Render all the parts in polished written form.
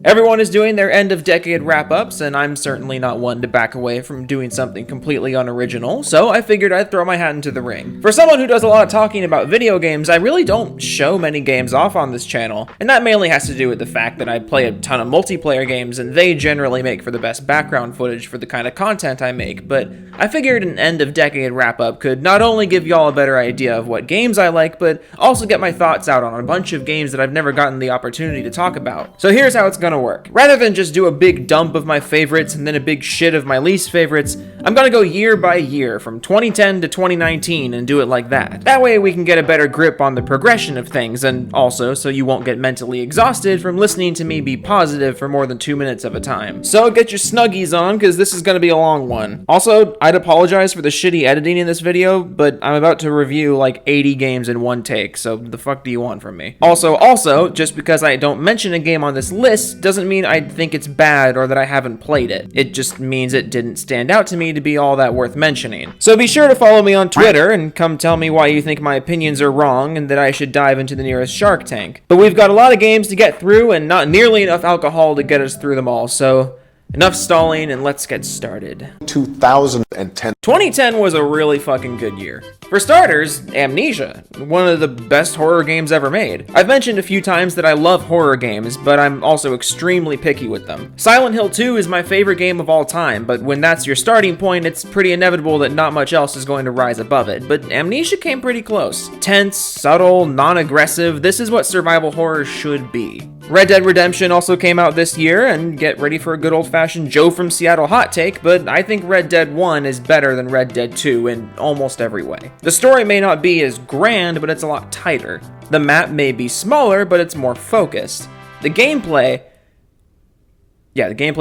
Everyone is doing their end-of-decade wrap-ups, and I'm certainly not one to back away from doing something completely unoriginal, so I figured I'd throw my hat into the ring. For someone who does a lot of talking about video games, I really don't show many games off on this channel, and that mainly has to do with the fact that I play a ton of multiplayer games, and they generally make for the best background footage for the kind of content I make, but I figured an end-of-decade wrap-up could not only give y'all a better idea of what games I like, but also get my thoughts out on a bunch of games that I've never gotten the opportunity to talk about. So here's how it's gonna work. Rather than just do a big dump of my favorites and then a big shit of my least favorites, I'm gonna go year by year from 2010 to 2019 and do it like that. That way we can get a better grip on the progression of things, and also so you won't get mentally exhausted from listening to me be positive for more than 2 minutes of a time. So get your snuggies on, because this is gonna be a long one. Also, I'd apologize for the shitty editing in this video, but I'm about to review like 80 games in one take, so the fuck do you want from me? Also, just because I don't mention a game on this list doesn't mean I think it's bad or that I haven't played it. It just means it didn't stand out to me to be all that worth mentioning. So be sure to follow me on Twitter and come tell me why you think my opinions are wrong and that I should dive into the nearest Shark Tank. But we've got a lot of games to get through and not nearly enough alcohol to get us through them all, so enough stalling and let's get started. 2010 was a really fucking good year. For starters, Amnesia, one of the best horror games ever made. I've mentioned a few times that I love horror games, but I'm also extremely picky with them. Silent Hill 2 is my favorite game of all time, but when that's your starting point, it's pretty inevitable that not much else is going to rise above it, but Amnesia came pretty close. Tense, subtle, non-aggressive, this is what survival horror should be. Red Dead Redemption also came out this year, and get ready for a good old-fashioned Joe from Seattle hot take, but I think Red Dead 1 is better than Red Dead 2 in almost every way. The story may not be as grand, but it's a lot tighter. The map may be smaller, but it's more focused. The gameplay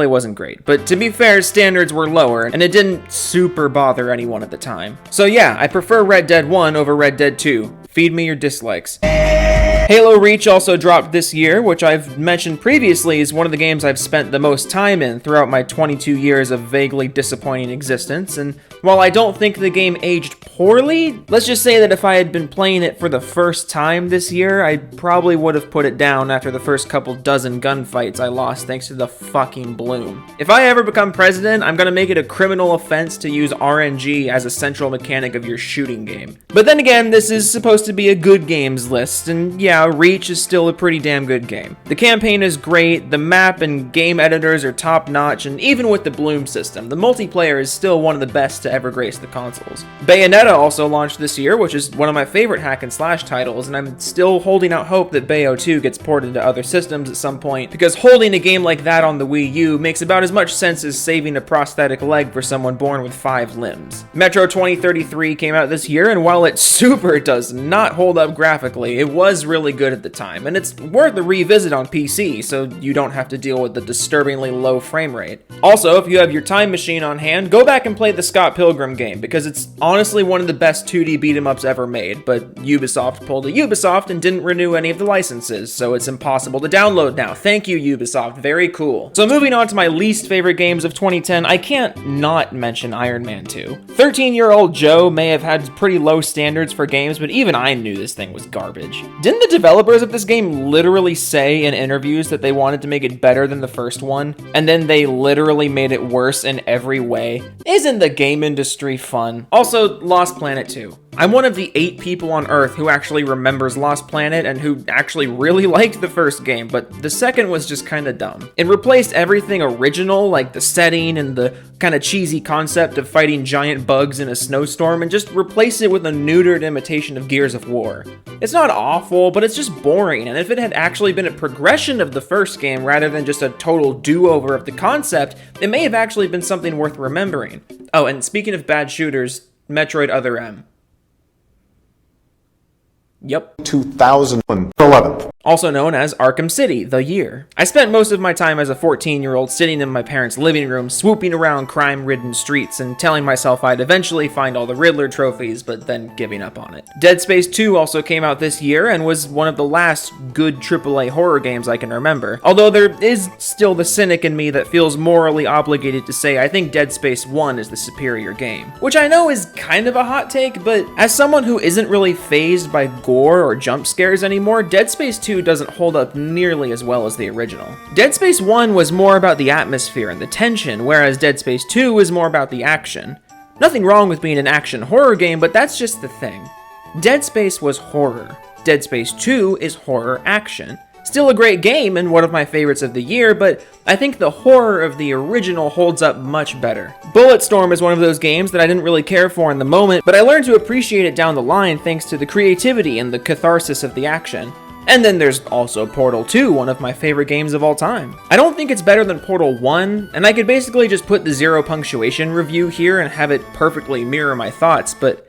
wasn't great, but to be fair, standards were lower, and it didn't super bother anyone at the time. So yeah, I prefer Red Dead 1 over Red Dead 2. Feed me your dislikes. Halo Reach also dropped this year, which I've mentioned previously is one of the games I've spent the most time in throughout my 22 years of vaguely disappointing existence, and while I don't think the game aged poorly, let's just say that if I had been playing it for the first time this year, I probably would have put it down after the first couple dozen gunfights I lost thanks to the fucking bloom. If I ever become president, I'm gonna make it a criminal offense to use RNG as a central mechanic of your shooting game. But then again, this is supposed to be a good games list, and yeah, Reach is still a pretty damn good game. The campaign is great, the map and game editors are top notch, and even with the bloom system, the multiplayer is still one of the best to ever grace the consoles. Bayonetta also launched this year, which is one of my favorite hack and slash titles, and I'm still holding out hope that Bayo 2 gets ported to other systems at some point, because holding a game like that on the Wii U makes about as much sense as saving a prosthetic leg for someone born with 5 limbs. Metro 2033 came out this year, and while it super does not hold up graphically, it was really good at the time, and it's worth a revisit on PC, so you don't have to deal with the disturbingly low frame rate. Also, if you have your time machine on hand, go back and play the Scott Pilgrim game, because it's honestly one of the best 2D beat-em-ups ever made, but Ubisoft pulled a Ubisoft and didn't renew any of the licenses, so it's impossible to download now. Thank you, Ubisoft. Very cool. So moving on to my least favorite games of 2010, I can't not mention Iron Man 2. 13-year-old Joe may have had pretty low standards for games, but even I knew this thing was garbage. Didn't the developers of this game literally say in interviews that they wanted to make it better than the first one, and then they literally made it worse in every way? Isn't the game industry fun? Also, Lost Planet 2. I'm one of the 8 people on Earth who actually remembers Lost Planet and who actually really liked the first game, but the second was just kinda dumb. It replaced everything original, like the setting and the kinda cheesy concept of fighting giant bugs in a snowstorm, and just replaced it with a neutered imitation of Gears of War. It's not awful, but it's just boring, and if it had actually been a progression of the first game rather than just a total do-over of the concept, it may have actually been something worth remembering. Oh, and speaking of bad shooters, Metroid Other M. Yep. 2011. Also known as Arkham City, the year. I spent most of my time as a 14-year-old sitting in my parents' living room, swooping around crime-ridden streets and telling myself I'd eventually find all the Riddler trophies, but then giving up on it. Dead Space 2 also came out this year and was one of the last good AAA horror games I can remember, although there is still the cynic in me that feels morally obligated to say I think Dead Space 1 is the superior game. Which I know is kind of a hot take, but as someone who isn't really fazed by gore or jump scares anymore, Dead Space 2 doesn't hold up nearly as well as the original. Dead Space 1 was more about the atmosphere and the tension, whereas Dead Space 2 is more about the action. Nothing wrong with being an action horror game, but that's just the thing. Dead Space was horror. Dead Space 2 is horror action. Still a great game and one of my favorites of the year, but I think the horror of the original holds up much better. Bulletstorm is one of those games that I didn't really care for in the moment, but I learned to appreciate it down the line thanks to the creativity and the catharsis of the action. And then there's also Portal 2, one of my favorite games of all time. I don't think it's better than Portal 1, and I could basically just put the 0 punctuation review here and have it perfectly mirror my thoughts, but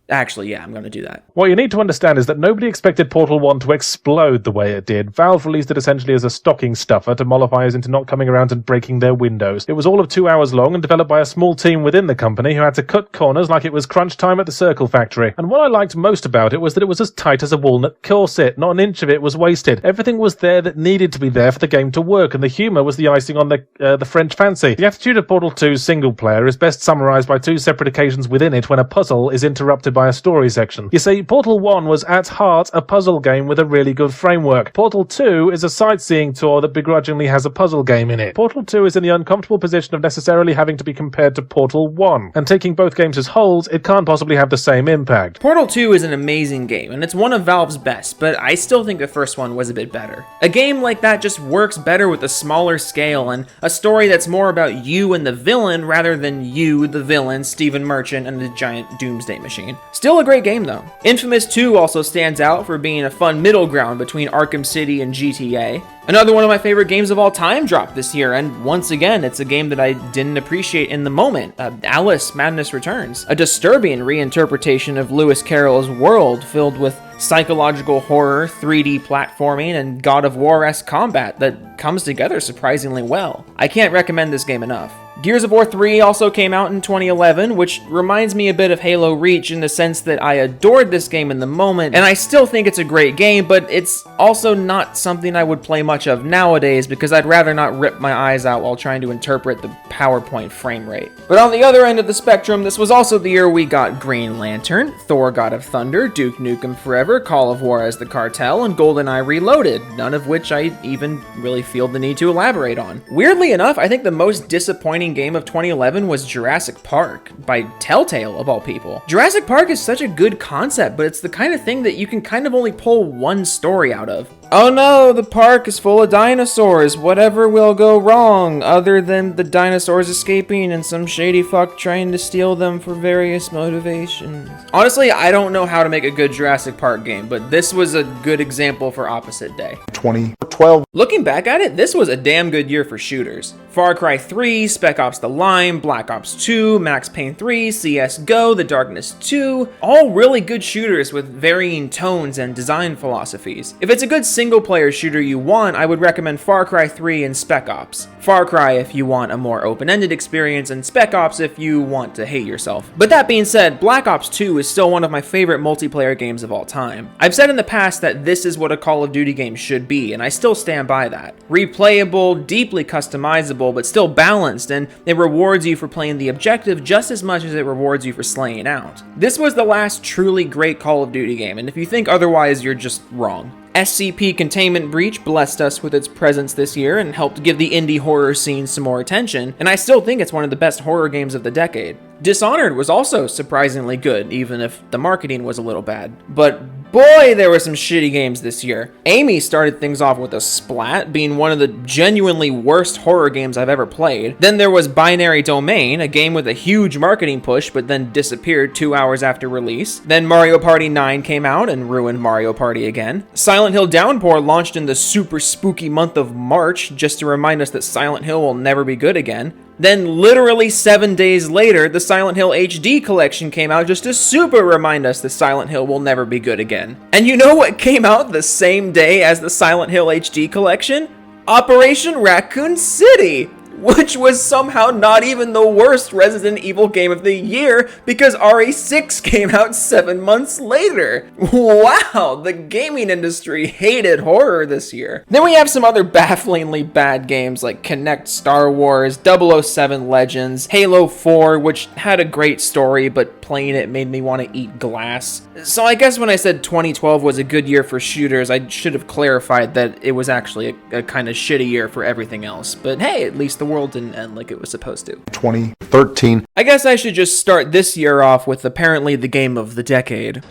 actually, yeah, I'm going to do that. What you need to understand is that nobody expected Portal 1 to explode the way it did. Valve released it essentially as a stocking stuffer to mollify us into not coming around and breaking their windows. It was all of 2 hours long and developed by a small team within the company who had to cut corners like it was crunch time at the Circle Factory. And what I liked most about it was that it was as tight as a walnut corset. Not an inch of it was wasted. Everything was there that needed to be there for the game to work, and the humour was the icing on the French fancy. The attitude of Portal 2's single player is best summarised by 2 separate occasions within it when a puzzle is interrupted by a story section. You see, Portal 1 was at heart a puzzle game with a really good framework. Portal 2 is a sightseeing tour that begrudgingly has a puzzle game in it. Portal 2 is in the uncomfortable position of necessarily having to be compared to Portal 1, and taking both games as wholes, it can't possibly have the same impact. Portal 2 is an amazing game, and it's one of Valve's best, but I still think the first one was a bit better. A game like that just works better with a smaller scale and a story that's more about you and the villain rather than you, the villain, Stephen Merchant, and the giant doomsday machine. Still a great game though. Infamous 2 also stands out for being a fun middle ground between Arkham City and GTA. Another one of my favorite games of all time dropped this year, and once again, it's a game that I didn't appreciate in the moment. Alice Madness Returns, a disturbing reinterpretation of Lewis Carroll's world filled with psychological horror, 3D platforming, and God of War-esque combat that comes together surprisingly well. I can't recommend this game enough. Gears of War 3 also came out in 2011, which reminds me a bit of Halo Reach in the sense that I adored this game in the moment, and I still think it's a great game, but it's also not something I would play much of nowadays because I'd rather not rip my eyes out while trying to interpret the PowerPoint frame rate. But on the other end of the spectrum, this was also the year we got Green Lantern, Thor God of Thunder, Duke Nukem Forever, Call of War as the Cartel, and GoldenEye Reloaded, none of which I even really feel the need to elaborate on. Weirdly enough, I think the most disappointing game of 2011 was Jurassic Park, by Telltale of all people. Jurassic Park is such a good concept, but it's the kind of thing that you can kind of only pull one story out of. Oh no, the park is full of dinosaurs. Whatever will go wrong, other than the dinosaurs escaping and some shady fuck trying to steal them for various motivations. Honestly, I don't know how to make a good Jurassic Park game, but this was a good example for Opposite Day. 2012. Looking back at it, this was a damn good year for shooters. Far Cry 3, Spec Ops The Line, Black Ops 2, Max Payne 3, CSGO, The Darkness 2, all really good shooters with varying tones and design philosophies. If it's a good single-player shooter you want, I would recommend Far Cry 3 and Spec Ops. Far Cry if you want a more open-ended experience, and Spec Ops if you want to hate yourself. But that being said, Black Ops 2 is still one of my favorite multiplayer games of all time. I've said in the past that this is what a Call of Duty game should be, and I still stand by that. Replayable, deeply customizable, but still balanced, and it rewards you for playing the objective just as much as it rewards you for slaying out. This was the last truly great Call of Duty game, and if you think otherwise, you're just wrong. SCP Containment Breach blessed us with its presence this year and helped give the indie horror scene some more attention, and I still think it's one of the best horror games of the decade. Dishonored was also surprisingly good, even if the marketing was a little bad. But boy, there were some shitty games this year. Amy started things off with a Splat, being one of the genuinely worst horror games I've ever played. Then there was Binary Domain, a game with a huge marketing push but then disappeared 2 hours after release. Then Mario Party 9 came out and ruined Mario Party again. Silent Hill Downpour launched in the super spooky month of March just to remind us that Silent Hill will never be good again. Then literally 7 days later, the Silent Hill HD collection came out just to super remind us that Silent Hill will never be good again. And you know what came out the same day as the Silent Hill HD collection? Operation Raccoon City! which was somehow not even the worst Resident Evil game of the year because RE6 came out 7 months later. Wow, the gaming industry hated horror this year. Then we have some other bafflingly bad games like Kinect Star Wars, 007 Legends, Halo 4, which had a great story, but playing it made me want to eat glass. So I guess when I said 2012 was a good year for shooters, I should have clarified that it was actually a kind of shitty year for everything else. But hey, at least the world didn't end like it was supposed to. 2013. I guess I should just start this year off with apparently the game of the decade.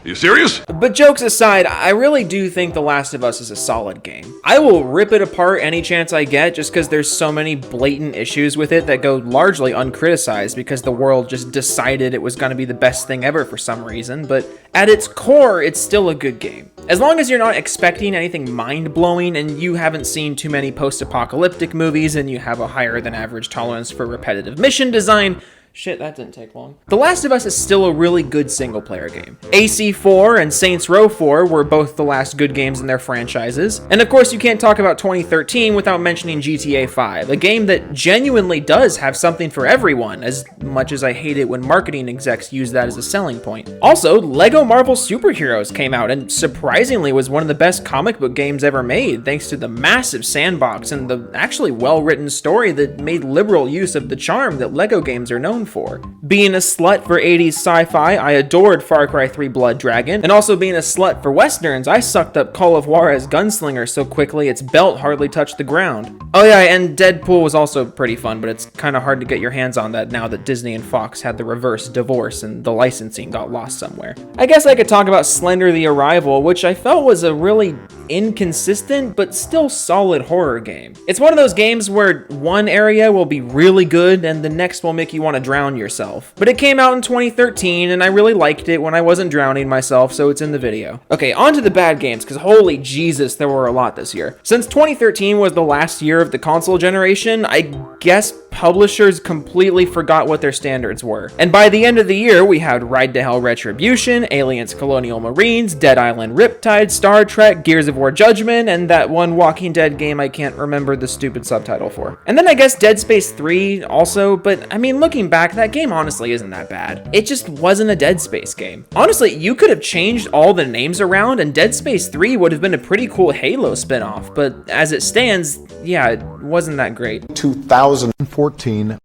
You serious? But jokes aside, I really do think The Last of Us is a solid game. I will rip it apart any chance I get just because there's so many blatant issues with it that go largely uncriticized because the world just decided it was going to be the best thing ever for some reason, but at its core, it's still a good game. As long as you're not expecting anything mind-blowing and you haven't seen too many post-apocalyptic movies and you have a higher than average tolerance for repetitive mission design, shit, that didn't take long. The Last of Us is still a really good single-player game. AC4 and Saints Row 4 were both the last good games in their franchises. And of course, you can't talk about 2013 without mentioning GTA 5, a game that genuinely does have something for everyone, as much as I hate it when marketing execs use that as a selling point. Also, Lego Marvel Superheroes came out and surprisingly was one of the best comic book games ever made, thanks to the massive sandbox and the actually well-written story that made liberal use of the charm that Lego games are known for. Being a slut for 80s sci-fi, I adored Far Cry 3 Blood Dragon, and also being a slut for westerns, I sucked up Call of Juarez Gunslinger so quickly its belt hardly touched the ground. Oh yeah, and Deadpool was also pretty fun, but it's kind of hard to get your hands on that now that Disney and Fox had the reverse divorce and the licensing got lost somewhere. I guess I could talk about Slender the Arrival, which I felt was a really inconsistent but still solid horror game. It's one of those games where one area will be really good and the next will make you want to drown yourself. But it came out in 2013 and I really liked it when I wasn't drowning myself, so it's in the video. Okay, on to the bad games, because holy Jesus, there were a lot this year. Since 2013 was the last year of the console generation, I guess publishers completely forgot what their standards were. And by the end of the year, we had Ride to Hell Retribution, Aliens Colonial Marines, Dead Island Riptide, Star Trek, Gears of War Judgment, and that one Walking Dead game I can't remember the stupid subtitle for. And then I guess Dead Space 3 also, but I mean, looking back, that game honestly isn't that bad. It just wasn't a Dead Space game. Honestly, you could have changed all the names around and Dead Space 3 would have been a pretty cool Halo spinoff, but as it stands, yeah, it wasn't that great. 2014.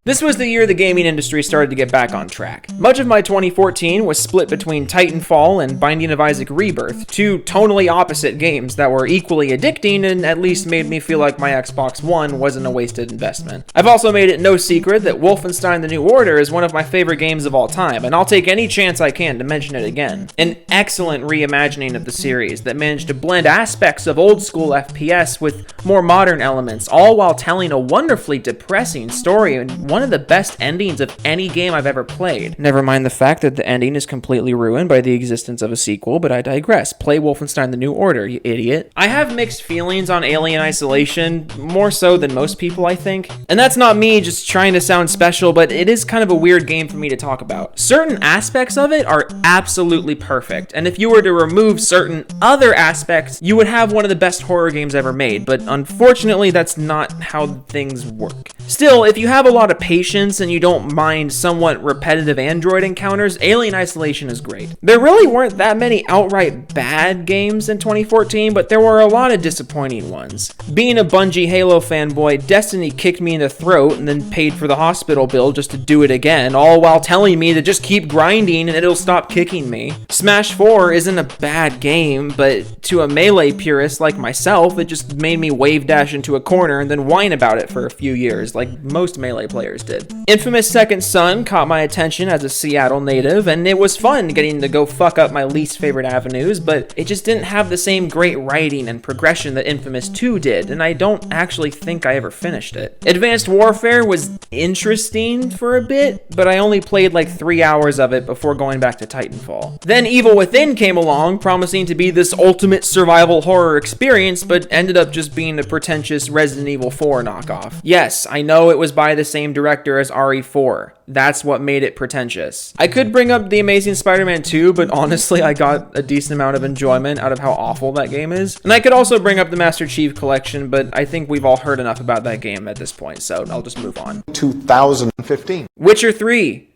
This was the year the gaming industry started to get back on track. Much of my 2014 was split between Titanfall and Binding of Isaac Rebirth, two tonally opposite games that were equally addicting and at least made me feel like my Xbox One wasn't a wasted investment. I've also made it no secret that Wolfenstein: The New Order is one of my favorite games of all time, and I'll take any chance I can to mention it again. An excellent reimagining of the series that managed to blend aspects of old school FPS with more modern elements, all while telling a wonderfully depressing story and one of the best endings of any game I've ever played. Never mind the fact that the ending is completely ruined by the existence of a sequel, but I digress. Play Wolfenstein: The New Order, you idiot. I have mixed feelings on Alien Isolation, more so than most people, I think. And that's not me just trying to sound special, but it is kind of a weird game for me to talk about. Certain aspects of it are absolutely perfect, and if you were to remove certain other aspects, you would have one of the best horror games ever made, but unfortunately that's not how things work. Still, if you have a lot of patience and you don't mind somewhat repetitive Android encounters, Alien Isolation is great. There really weren't that many outright bad games in 2014, but there were a lot of disappointing ones. Being a Bungie Halo fanboy, Destiny kicked me in the throat and then paid for the hospital bill just to do it again, all while telling me to just keep grinding and it'll stop kicking me. Smash 4 isn't a bad game, but to a Melee purist like myself, it just made me wave dash into a corner and then whine about it for a few years, like most Melee players did. Infamous Second Son caught my attention as a Seattle native, and it was fun getting to go fuck up my least favorite avenues, but it just didn't have the same great writing and progression that Infamous 2 did, and I don't actually think I ever finished it. Advanced Warfare was interesting for a bit, but I only played like 3 hours of it before going back to Titanfall. Then Evil Within came along, promising to be this ultimate survival horror experience, but ended up just being a pretentious Resident Evil 4 knockoff. Yes, I I know it was by the same director as RE4. That's what made it pretentious. I could bring up The Amazing Spider-Man 2, but honestly, I got a decent amount of enjoyment out of how awful that game is. And I could also bring up the Master Chief Collection, but I think we've all heard enough about that game at this point, so I'll just move on. 2015. Witcher 3.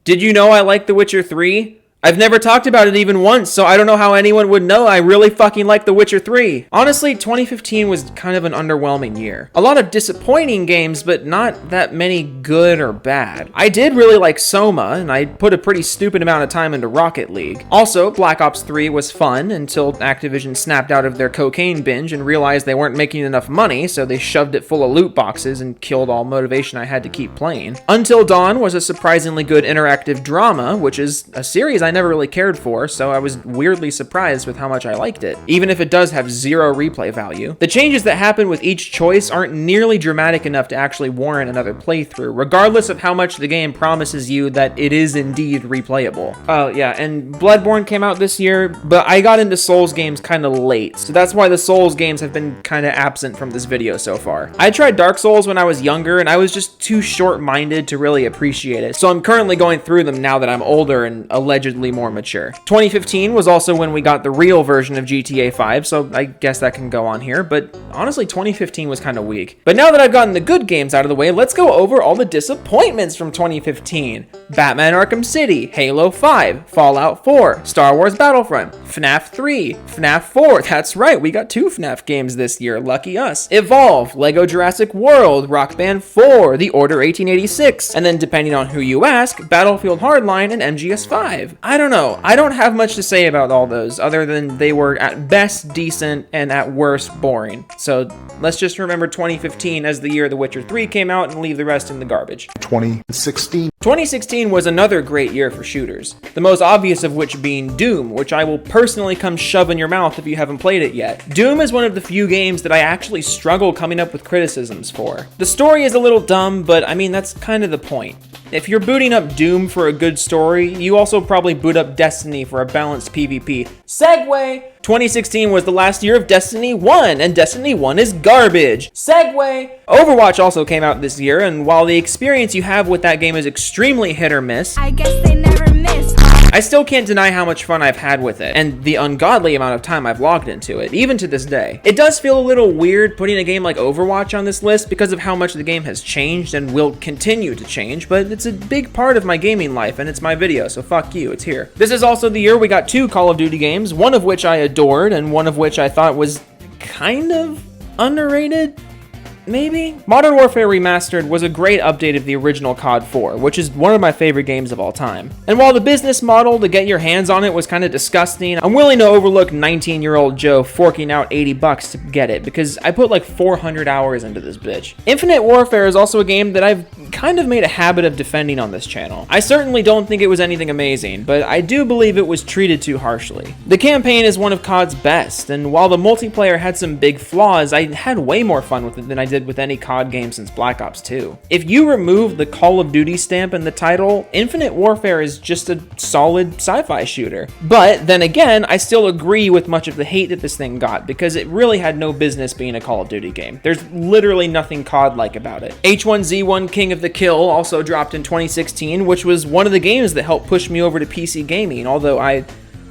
Did you know I like The Witcher 3? I've never talked about it even once, so I don't know how anyone would know I really fucking like The Witcher 3. Honestly, 2015 was kind of an underwhelming year. A lot of disappointing games, but not that many good or bad. I did really like Soma, and I put a pretty stupid amount of time into Rocket League. Also, Black Ops 3 was fun until Activision snapped out of their cocaine binge and realized they weren't making enough money, so they shoved it full of loot boxes and killed all motivation I had to keep playing. Until Dawn was a surprisingly good interactive drama, which is a series I never really cared for, so I was weirdly surprised with how much I liked it, even if it does have zero replay value. The changes that happen with each choice aren't nearly dramatic enough to actually warrant another playthrough, regardless of how much the game promises you that it is indeed replayable. Oh yeah, and Bloodborne came out this year, but I got into Souls games kind of late, so that's why the Souls games have been kind of absent from this video so far. I tried Dark Souls when I was younger, and I was just too short-minded to really appreciate it, so I'm currently going through them now that I'm older and allegedly more mature. 2015 was also when we got the real version of GTA 5, so I guess that can go on here, but honestly 2015 was kind of weak. But now that I've gotten the good games out of the way, let's go over all the disappointments from 2015. Batman Arkham City, Halo 5, Fallout 4, Star Wars Battlefront, FNAF 3, FNAF 4, that's right, we got 2 FNAF games this year, lucky us. Evolve, Lego Jurassic World, Rock Band 4, The Order 1886, and then depending on who you ask, Battlefield Hardline and MGS 5. I don't know, I don't have much to say about all those, other than they were at best decent and at worst boring. So let's just remember 2015 as the year The Witcher 3 came out and leave the rest in the garbage. 2016. 2016 was another great year for shooters, the most obvious of which being Doom, which I will personally come shove in your mouth if you haven't played it yet. Doom is one of the few games that I actually struggle coming up with criticisms for. The story is a little dumb, but I mean, that's kind of the point. If you're booting up Doom for a good story, you also probably boot up Destiny for a balanced PvP. Segue! 2016 was the last year of Destiny 1, and Destiny 1 is garbage. Segue! Overwatch also came out this year, and while the experience you have with that game is extremely hit or miss, I guess they never miss. I still can't deny how much fun I've had with it, and the ungodly amount of time I've logged into it, even to this day. It does feel a little weird putting a game like Overwatch on this list because of how much the game has changed and will continue to change, but it's a big part of my gaming life, and it's my video, so fuck you, it's here. This is also the year we got 2 Call of Duty games, one of which I adored, and one of which I thought was kind of underrated. Maybe? Modern Warfare Remastered was a great update of the original COD 4, which is one of my favorite games of all time. And while the business model to get your hands on it was kind of disgusting, I'm willing to overlook 19-year-old Joe forking out $80 to get it, because I put like 400 hours into this bitch. Infinite Warfare is also a game that I've kind of made a habit of defending on this channel. I certainly don't think it was anything amazing, but I do believe it was treated too harshly. The campaign is one of COD's best, and while the multiplayer had some big flaws, I had way more fun with it than I did with any COD game since Black Ops 2. If you remove the Call of Duty stamp in the title, Infinite Warfare is just a solid sci-fi shooter. But then again, I still agree with much of the hate that this thing got, because it really had no business being a Call of Duty game. There's literally nothing COD-like about it. H1Z1 King of the Kill also dropped in 2016, which was one of the games that helped push me over to PC gaming, although I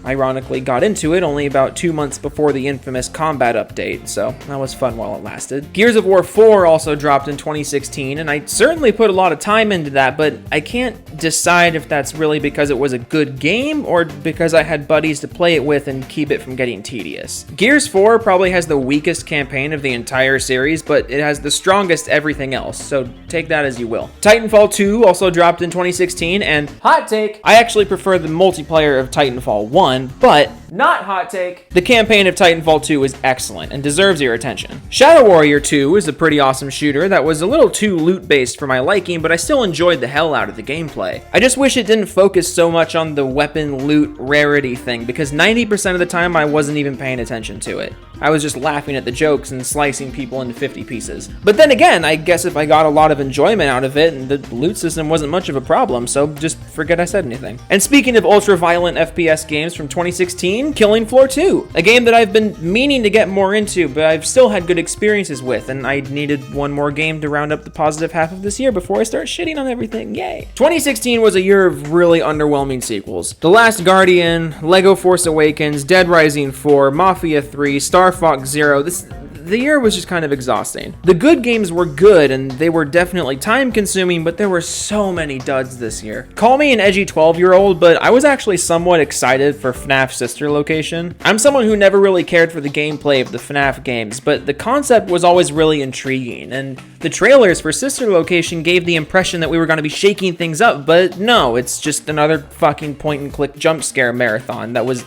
ironically got into it only about 2 months before the infamous combat update, so that was fun while it lasted. Gears of War 4 also dropped in 2016, and I certainly put a lot of time into that, but I can't decide if that's really because it was a good game or because I had buddies to play it with and keep it from getting tedious. Gears 4 probably has the weakest campaign of the entire series, but it has the strongest everything else, so take that as you will. Titanfall 2 also dropped in 2016, and hot take, I actually prefer the multiplayer of Titanfall 1, but not hot take, the campaign of Titanfall 2 is excellent and deserves your attention. Shadow Warrior 2 is a pretty awesome shooter that was a little too loot-based for my liking, but I still enjoyed the hell out of the gameplay. I just wish it didn't focus so much on the weapon loot rarity thing, because 90% of the time I wasn't even paying attention to it. I was just laughing at the jokes and slicing people into 50 pieces. But then again, I guess if I got a lot of enjoyment out of it, and the loot system wasn't much of a problem, so just forget I said anything. And speaking of ultra-violent FPS games from 2016, 2017, Killing Floor 2, a game that I've been meaning to get more into, but I've still had good experiences with, and I needed one more game to round up the positive half of this year before I start shitting on everything. Yay. 2016 was a year of really underwhelming sequels. The Last Guardian, Lego Force Awakens, Dead Rising 4, Mafia 3, Star Fox Zero. The year was just kind of exhausting. The good games were good, and they were definitely time-consuming, but there were so many duds this year. Call me an edgy 12-year-old, but I was actually somewhat excited for FNAF's sister location. I'm someone who never really cared for the gameplay of the FNAF games, but the concept was always really intriguing, and the trailers for sister location gave the impression that we were going to be shaking things up, but no, it's just another fucking point-and-click jump scare marathon that was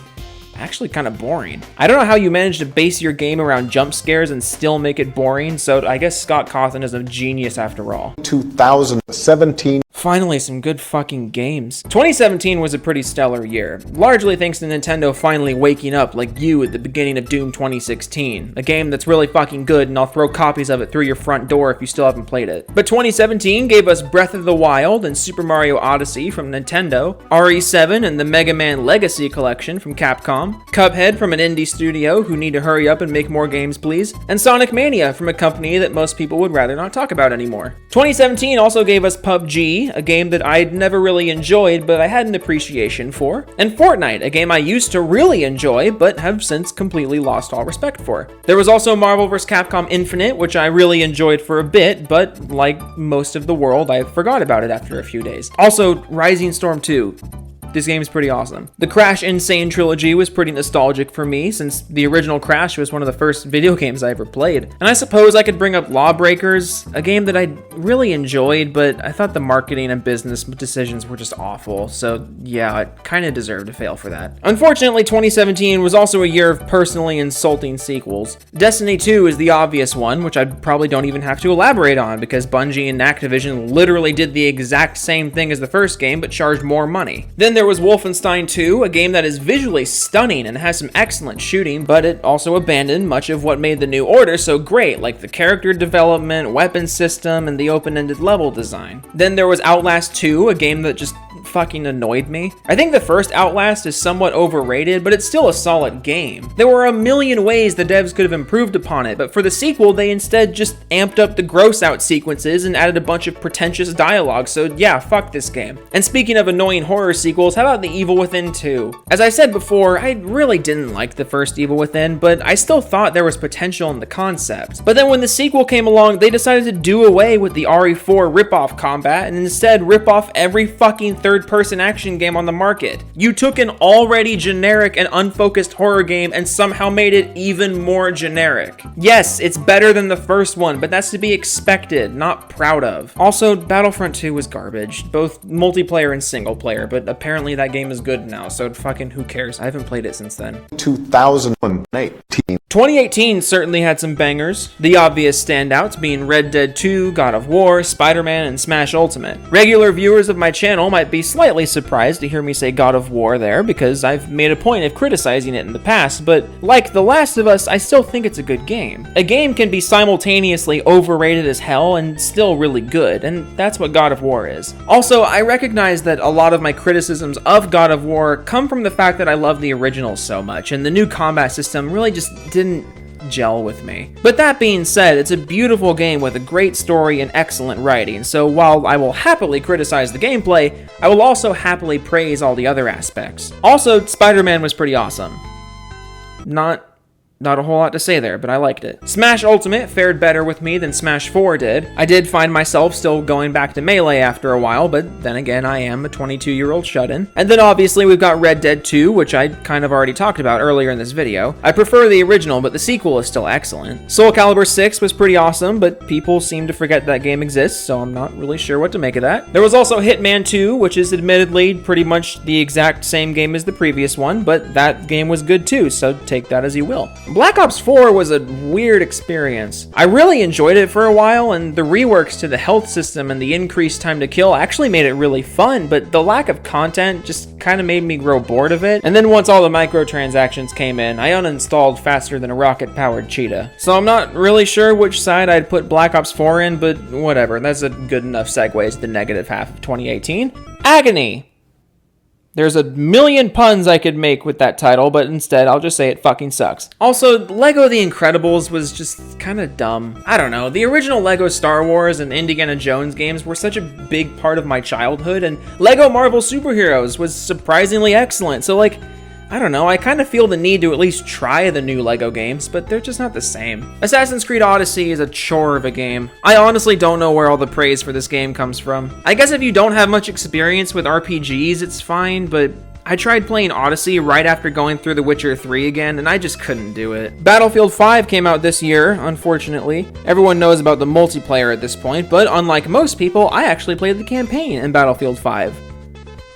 actually kind of boring. I don't know how you manage to base your game around jump scares and still make it boring, so I guess Scott Cawthon is a genius after all. 2017. Finally, some good fucking games. 2017 was a pretty stellar year, largely thanks to Nintendo finally waking up like you at the beginning of Doom 2016, a game that's really fucking good and I'll throw copies of it through your front door if you still haven't played it. But 2017 gave us Breath of the Wild and Super Mario Odyssey from Nintendo, RE7 and the Mega Man Legacy Collection from Capcom, Cuphead from an indie studio who need to hurry up and make more games please, and Sonic Mania from a company that most people would rather not talk about anymore. 2017 also gave us PUBG, a game that I'd never really enjoyed but I had an appreciation for, and Fortnite, a game I used to really enjoy but have since completely lost all respect for. There was also Marvel vs. Capcom Infinite, which I really enjoyed for a bit, but like most of the world, I forgot about it after a few days. Also, Rising Storm 2. This game's pretty awesome. The Crash Insane trilogy was pretty nostalgic for me since the original Crash was one of the first video games I ever played. And I suppose I could bring up Lawbreakers, a game that I really enjoyed, but I thought the marketing and business decisions were just awful. So yeah, it kind of deserved to fail for that. Unfortunately, 2017 was also a year of personally insulting sequels. Destiny 2 is the obvious one, which I probably don't even have to elaborate on because Bungie and Activision literally did the exact same thing as the first game but charged more money. Then there was Wolfenstein 2, a game that is visually stunning and has some excellent shooting, but it also abandoned much of what made the New Order so great, like the character development, weapon system, and the open-ended level design. Then there was Outlast 2, a game that just fucking annoyed me. I think the first Outlast is somewhat overrated, but it's still a solid game. There were a million ways the devs could have improved upon it, but for the sequel, they instead just amped up the gross out sequences and added a bunch of pretentious dialogue, so yeah, fuck this game. And speaking of annoying horror sequels, how about The Evil Within 2? As I said before, I really didn't like the first Evil Within, but I still thought there was potential in the concept. But then when the sequel came along, they decided to do away with the RE4 ripoff combat and instead rip off every fucking third-person action game on the market. You took an already generic and unfocused horror game and somehow made it even more generic. Yes, it's better than the first one, but that's to be expected, not proud of. Also, Battlefront 2 was garbage, both multiplayer and single player, but apparently that game is good now, so fucking who cares? I haven't played it since then. 2018. 2018 certainly had some bangers, the obvious standouts being Red Dead 2, God of War, Spider-Man, and Smash Ultimate. Regular viewers of my channel might be slightly surprised to hear me say God of War there, because I've made a point of criticizing it in the past, but like The Last of Us, I still think it's a good game. A game can be simultaneously overrated as hell and still really good, and that's what God of War is. Also, I recognize that a lot of my criticisms of God of War come from the fact that I love the original so much, and the new combat system really just didn't gel with me. But that being said, it's a beautiful game with a great story and excellent writing, so while I will happily criticize the gameplay, I will also happily praise all the other aspects. Also, Spider-Man was pretty awesome. Not a whole lot to say there, but I liked it. Smash Ultimate fared better with me than Smash 4 did. I did find myself still going back to Melee after a while, but then again, I am a 22-year-old shut-in. And then obviously we've got Red Dead 2, which I kind of already talked about earlier in this video. I prefer the original, but the sequel is still excellent. Soul Calibur 6 was pretty awesome, but people seem to forget that game exists, so I'm not really sure what to make of that. There was also Hitman 2, which is admittedly pretty much the exact same game as the previous one, but that game was good too, so take that as you will. Black Ops 4 was a weird experience. I really enjoyed it for a while, and the reworks to the health system and the increased time to kill actually made it really fun, but the lack of content just kind of made me grow bored of it. And then once all the microtransactions came in, I uninstalled faster than a rocket-powered cheetah. So I'm not really sure which side I'd put Black Ops 4 in, but whatever, that's a good enough segue to the negative half of 2018. Agony! There's a million puns I could make with that title, but instead I'll just say it fucking sucks. Also, Lego The Incredibles was just kind of dumb. I don't know, the original Lego Star Wars and Indiana Jones games were such a big part of my childhood, and Lego Marvel Superheroes was surprisingly excellent, so like, I don't know, I kind of feel the need to at least try the new LEGO games, but they're just not the same. Assassin's Creed Odyssey is a chore of a game. I honestly don't know where all the praise for this game comes from. I guess if you don't have much experience with RPGs, it's fine, but I tried playing Odyssey right after going through The Witcher 3 again, and I just couldn't do it. Battlefield 5 came out this year, unfortunately. Everyone knows about the multiplayer at this point, but unlike most people, I actually played the campaign in Battlefield 5.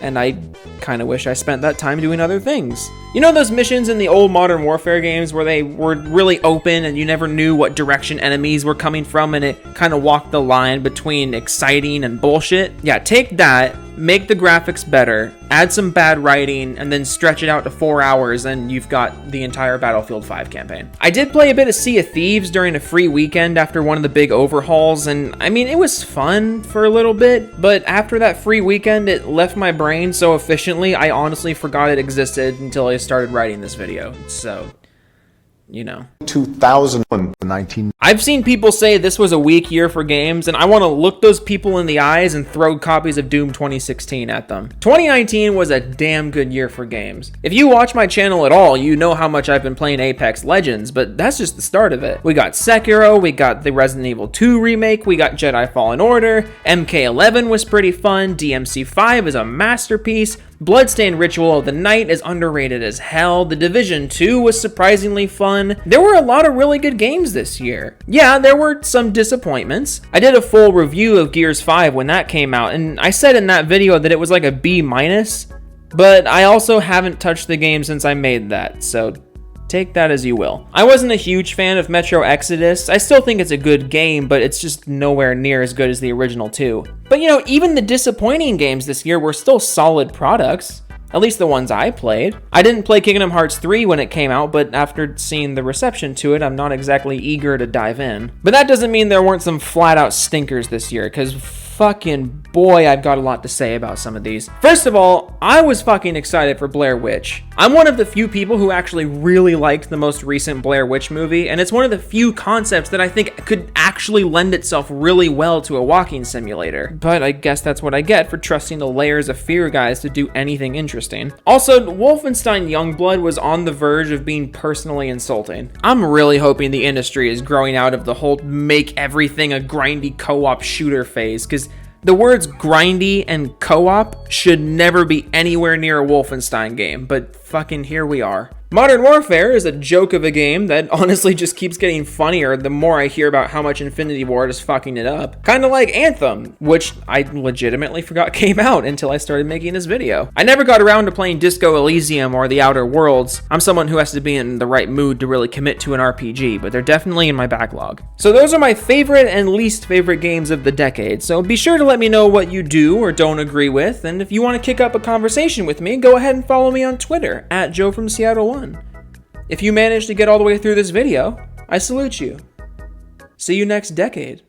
And I kind of wish I spent that time doing other things. You know those missions in the old Modern Warfare games where they were really open and you never knew what direction enemies were coming from and it kind of walked the line between exciting and bullshit? Yeah, take that, make the graphics better, add some bad writing, and then stretch it out to 4 hours and you've got the entire Battlefield 5 campaign. I did play a bit of Sea of Thieves during a free weekend after one of the big overhauls, and I mean, it was fun for a little bit, but after that free weekend, it left my brain so efficiently, I honestly forgot it existed until I started writing this video, so, you know. 2019. I've seen people say this was a weak year for games, and I want to look those people in the eyes and throw copies of Doom 2016 at them. 2019 was a damn good year for games. If you watch my channel at all, you know how much I've been playing Apex Legends, but that's just the start of it. We got Sekiro, we got the Resident Evil 2 remake, we got Jedi Fallen Order, MK11 was pretty fun, DMC5 is a masterpiece, Bloodstained Ritual of the Night is underrated as hell, The Division 2 was surprisingly fun. There were a lot of really good games this year. Yeah, there were some disappointments. I did a full review of Gears 5 when that came out, and I said in that video that it was like a B-, but I also haven't touched the game since I made that, so take that as you will. I wasn't a huge fan of Metro Exodus. I still think it's a good game, but it's just nowhere near as good as the original 2. But you know, even the disappointing games this year were still solid products. At least the ones I played. I didn't play Kingdom Hearts 3 when it came out, but after seeing the reception to it, I'm not exactly eager to dive in. But that doesn't mean there weren't some flat out stinkers this year, because fucking boy, I've got a lot to say about some of these. First of all, I was fucking excited for Blair Witch. I'm one of the few people who actually really liked the most recent Blair Witch movie, and it's one of the few concepts that I think could actually lend itself really well to a walking simulator. But I guess that's what I get for trusting the layers of fear guys to do anything interesting. Also, Wolfenstein Youngblood was on the verge of being personally insulting. I'm really hoping the industry is growing out of the whole make everything a grindy co-op shooter phase, because the words grindy and co-op should never be anywhere near a Wolfenstein game, but fucking here we are. Modern Warfare is a joke of a game that honestly just keeps getting funnier the more I hear about how much Infinity Ward is fucking it up. Kinda like Anthem, which I legitimately forgot came out until I started making this video. I never got around to playing Disco Elysium or The Outer Worlds. I'm someone who has to be in the right mood to really commit to an RPG, but they're definitely in my backlog. So those are my favorite and least favorite games of the decade, so be sure to let me know what you do or don't agree with, and if you want to kick up a conversation with me, go ahead and follow me on Twitter, at JoeFromSeattle1. If you managed to get all the way through this video, I salute you. See you next decade.